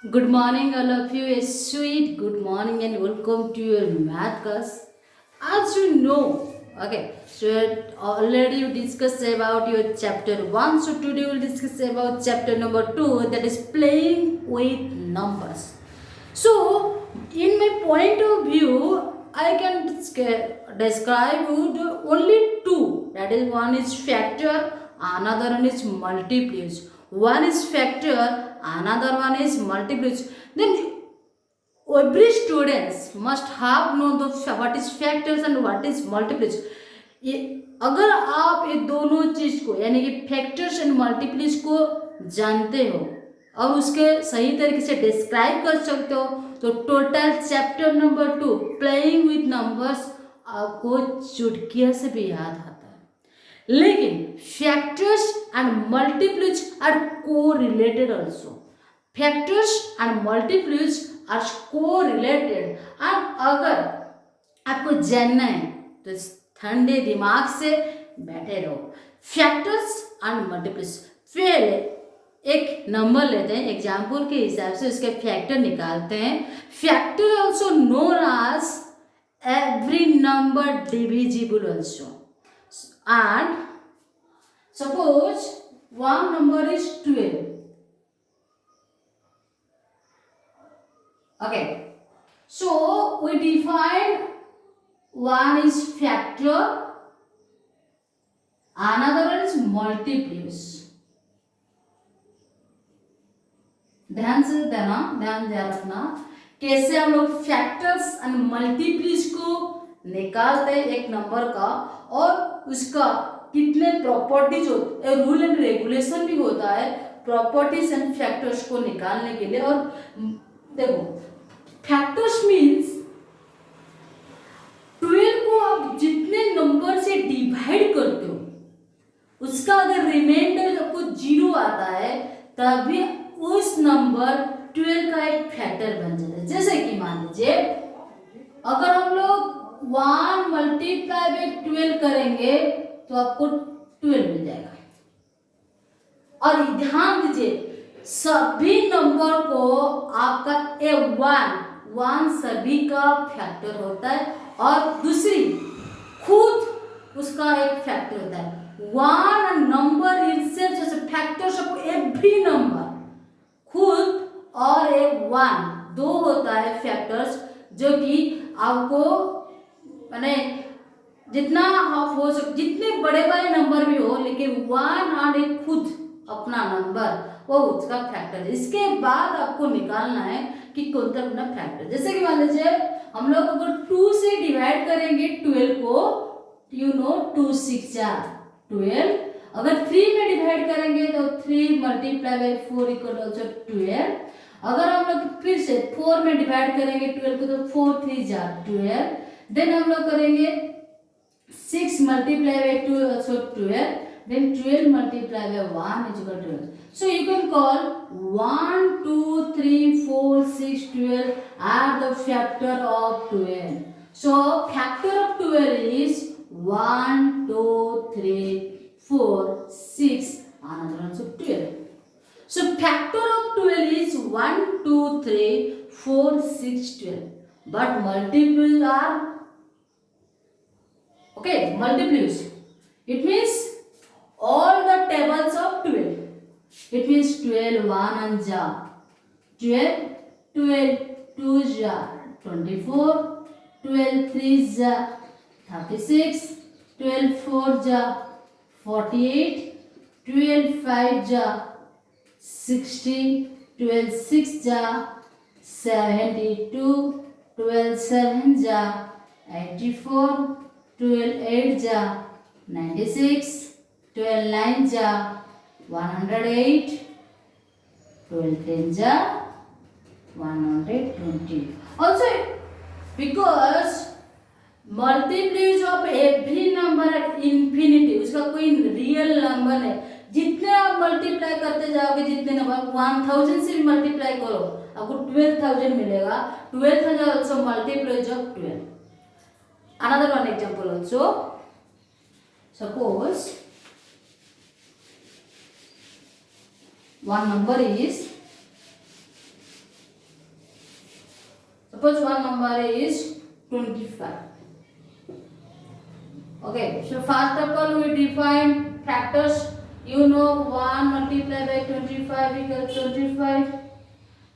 Good morning, all of you. A sweet good morning and welcome to your math class. As you know, so already you discussed about your chapter 1. So today we'll discuss about chapter number 2, that is playing with numbers. So, in my point of view, I can describe you only two. That is, one is factor, another one is multiplies. One is factor, another one is multiplies. Then every students must have known the what is factors and what is multiplies. अगर आप ये दोनों चीज को यानी कि factors and मल्टीप्लिस को जानते हो और उसके सही तरीके से डिस्क्राइब कर सकते हो तो total chapter number 2 playing with numbers आपको चुटकिया से भी याद आता है। लेकिन factors and multiples are co related also. Factors and multiples are co related and अगर आपको जानना है तो ठंडे दिमाग से बैठे रहो। फैक्टर्स एंड मल्टीप्लिस, पहले एक नंबर लेते हैं, एग्जाम्पल के हिसाब से उसके फैक्टर निकालते हैं। Factor also known as every number divisible also. And suppose one number is 12. Okay, so we define one is factor, another one is multiplies. ध्यान से देना, ध्यान रखना कैसे हम लोग फैक्टर्स एंड मल्टीप्लीज को निकालते हैं एक नंबर का और उसका कितने प्रॉपर्टीज होते हैं। रूल एंड रेगुलेशन भी होता है प्रॉपर्टीज एंड फैक्टर्स को निकालने के लिए। और देखो फैक्टर्स मीन्स 12 को आप जितने नंबर से डिवाइड करते हो उसका अगर रिमाइंडर आपको 0 आता है तभी उस नंबर 12 का एक फैक्टर बन जाता है। जैसे कि मान लीजिए अगर हम लोग 1 मल्टीप्लाई बाई 12 करेंगे तो आपको 12 मिल जाएगा। और ध्यान दीजिए सभी नंबर को आपका वन सभी का फैक्टर होता है और दूसरी खुद उसका एक फैक्टर होता है। वन नंबर इटसेल्फ जैसे फैक्टर्स ऑफ एवरी नंबर खुद और एक वन दो होता है फैक्टर्स जो कि आपको माने जितना आप हो सके जितने बड़े बड़े नंबर भी हो लेकिन वन और एक खुद अपना नंबर वो उसका फैक्टर है। इसके बाद आपको निकालना है कि कौन सा अपना फैक्टर। जैसे कि मान लीजिए हम लोग अगर 2 से डिवाइड करेंगे 12 को, यू नो 2 6 12। अगर 3 में डिवाइड करेंगे तो 3 मल्टीप्लाई बाई 4 इक्वल ऑल्सो 12। अगर हम लोग फिर से 4 में डिवाइड करेंगे 12 को तो 4 3 12। देन हम लोग करेंगे 6 multiply by 2 also 12। Then 12 multiplied by 1 is equal to 12. So you can call 1, 2, 3, 4, 6, 12 are the factor of 12. So factor of 12 is 1, 2, 3, 4, 6, another also 12. So factor of 12 is 1, 2, 3, 4, 6, 12. But multiples are multiples. It means all the tables of 12. It means 12 1 and ja 12, 12 2 ja 24, 12 3 ja 36, 12 4 ja 48, 12 5 ja 60, 12 6 ja 72, 12 7 ja 84, 12 8 ja 96, 12 9 ja 108, 12 10 ja 120. Also because multiples of every number at infinity, उसका कोई real number है। जितने आप multiply करते जाओगे जितने number 1000 से भी मल्टीप्लाई करो आपको 12000 मिलेगा। 12000 also multiples of 12. Another one example also. Suppose one number is suppose one number is 25. Okay, so first of all we define factors. You know 1 multiplied by 25 equals 25.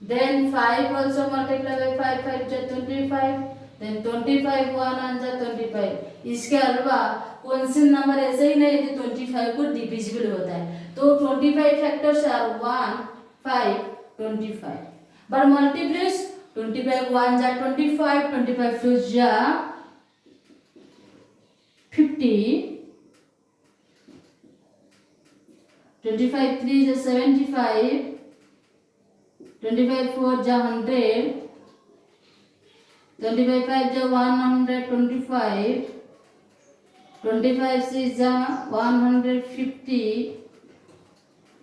Then 5 also multiplied by 5, 5 is 25. Then 25 1 and 25. इसके अलावा कौन से number ऐसे ही नहीं जो 25 को divisible होता है. तो 25 फैक्टर्स आर 1, 5, 25. But multiplies 25 1 जा 25, 25 2 जा 50, 25 3 जा 75, 25 4 जा 100, 25 5 जा 125, 25 6 जा 150,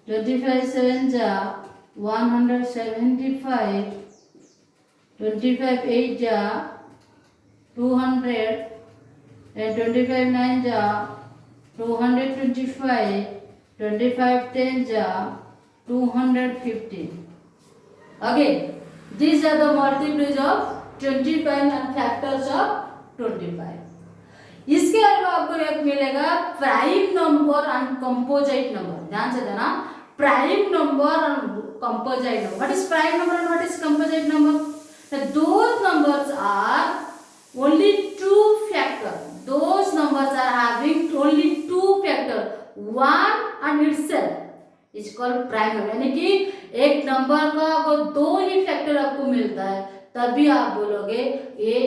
25 7 जा 175, 25 8 जा 200, and 25 9 जा 225, 25 10 जा 250. Again, these are the multiples of 25 and factors of 25. इसके अलावा आपको एक मिलेगा prime number and composite number. ध्यान से देना, prime number and composite number. What is prime number and what is composite number? So those numbers are only two factors. Those numbers are having only two factors. One and itself is called prime number. यानी कि एक number का अगर दो ही factor आपको मिलता है तभी आप बोलोगे ये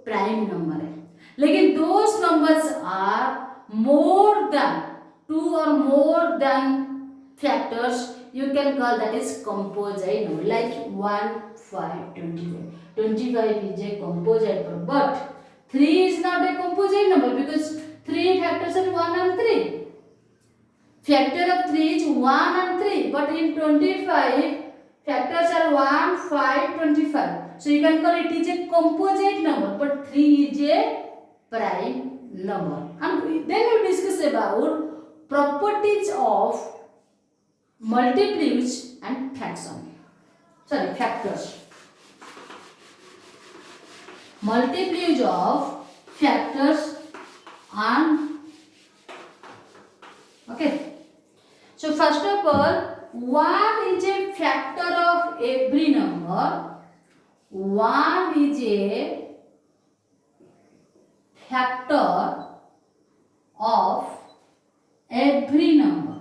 प्राइम नंबर है. लेकिन those numbers are more than two or more than factors, you can call that is composite number. Like 1 5 25. 25 is a composite number, but 3 is not a composite number because 3 factors are 1 and 3. Factor of 3 is 1 and 3, but in 25 factors are 1 5 25. So you can call it is a composite number, but 3 is a prime number. And then we discuss about properties of multiples and factors. Multiples of factors and okay. So first of all, 1 is a factor of every number. 1 is a factor of every number.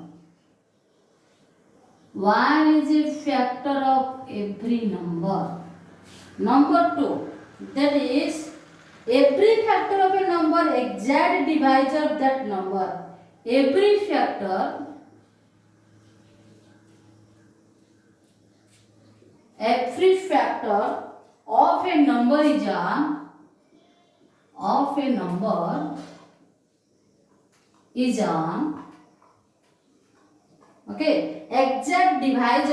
1 is a factor of every number. Number 2, that is every factor of a number exact divisor of that number. Every factor of a number is an okay exact divisor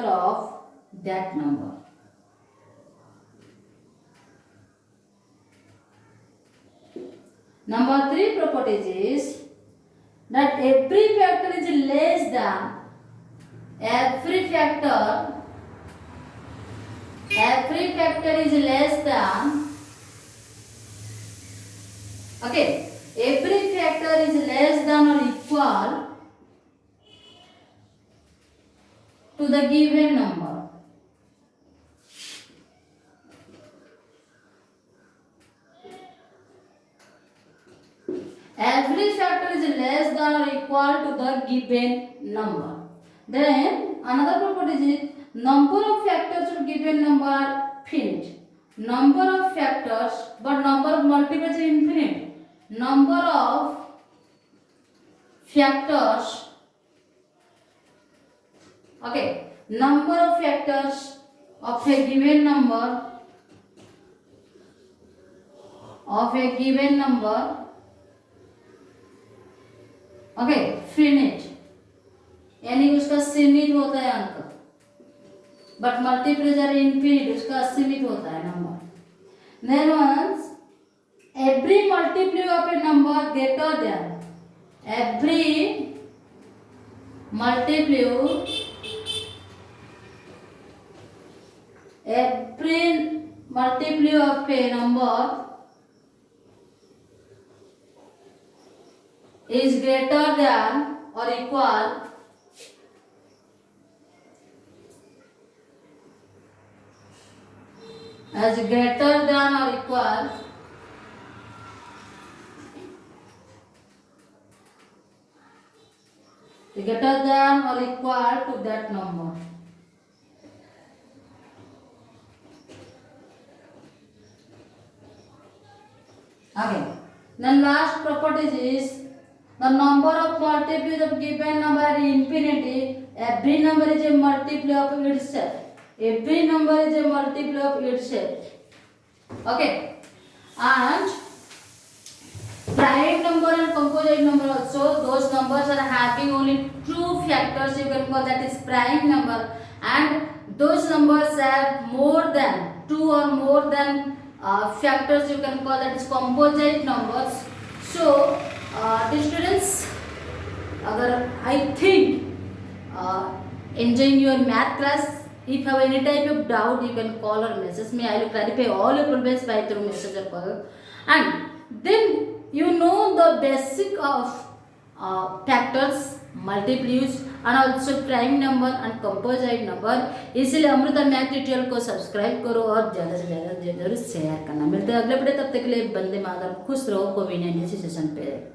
of that number. Number 3 properties is that every factor is less than every factor is less than okay every factor is less than or equal to the given number. Every factor is less than or equal to the given number. Then another property is number of factors of given number are finite. Number of factors, but number of multiples is infinite. Number of factors, okay, number of factors of a given number okay finite यानी उसका सीमित होता है अंक, but मल्टीप्लीज are infinite, उसका असीमित होता है number. Then once every multiply of a number greater than every multiply of a number is greater than or equal as greater than or equal to that number. Okay. Then last property is the number of multiples of given number are infinity. Every number is a multiple of itself. Every number is a multiple of itself. Okay. And prime number and composite number also, those numbers are having only two factors, you can call that is prime number, and those numbers have more than two or more than factors, you can call that is composite numbers. So the students, I think enjoying your math class. If you have any type of doubt, you can call or message me. I will clarify all your problems by through message or call. And then you know the basic of factors, multiples and also prime number and composite number. इसलिए Amrita math tutorial को subscribe करो और ज़्यादा से ज़्यादा जरूर share करना। मिलते हैं अगले वीडियो, तब तक के लिए वंदे मातरम। खुश रहो, कोविड-19 सेशन पे।